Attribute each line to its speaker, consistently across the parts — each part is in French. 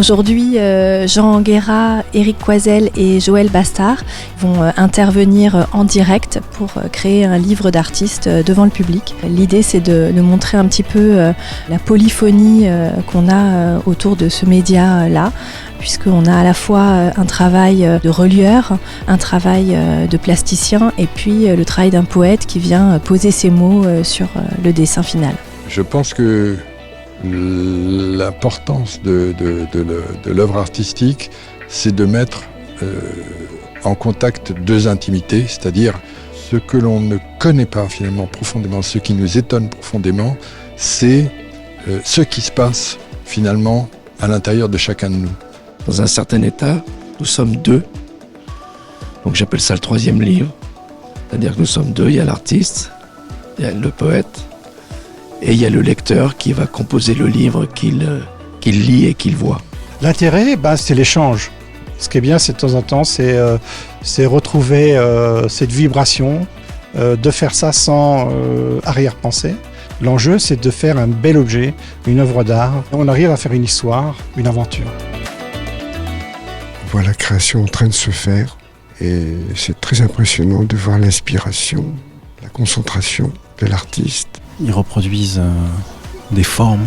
Speaker 1: Aujourd'hui, Jean Anguera, Éric Coisel et Joël Bastard vont intervenir en direct pour créer un livre d'artistes devant le public. L'idée, c'est de montrer un petit peu la polyphonie qu'on a autour de ce média-là, puisqu'on a à la fois un travail de relieur, un travail de plasticien et puis le travail d'un poète qui vient poser ses mots sur le dessin final.
Speaker 2: Je pense que l'importance de l'œuvre artistique, c'est de mettre en contact deux intimités, c'est-à-dire ce que l'on ne connaît pas finalement profondément, ce qui nous étonne profondément, c'est ce qui se passe finalement à l'intérieur de chacun de nous.
Speaker 3: Dans un certain état, nous sommes deux. Donc j'appelle ça le troisième livre. C'est-à-dire que nous sommes deux, il y a l'artiste, il y a le poète, et il y a le lecteur qui va composer le livre qu'il lit et qu'il voit.
Speaker 4: L'intérêt, c'est l'échange. Ce qui est bien, c'est de temps en temps, c'est retrouver cette vibration, de faire ça sans arrière-pensée. L'enjeu, c'est de faire un bel objet, une œuvre d'art. On arrive à faire une histoire, une aventure.
Speaker 5: On voit la création en train de se faire et c'est très impressionnant de voir l'inspiration, la concentration de l'artiste.
Speaker 6: Ils reproduisent des formes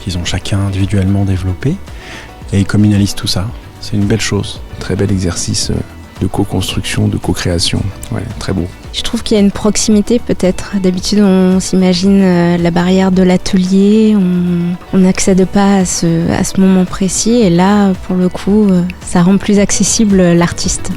Speaker 6: qu'ils ont chacun individuellement développées et ils communalisent tout ça. C'est une belle chose.
Speaker 7: Très bel exercice de co-construction, de co-création. Ouais, très beau.
Speaker 8: Je trouve qu'il y a une proximité peut-être. D'habitude, on s'imagine la barrière de l'atelier, on n'accède pas à ce moment précis et là, pour le coup, ça rend plus accessible l'artiste.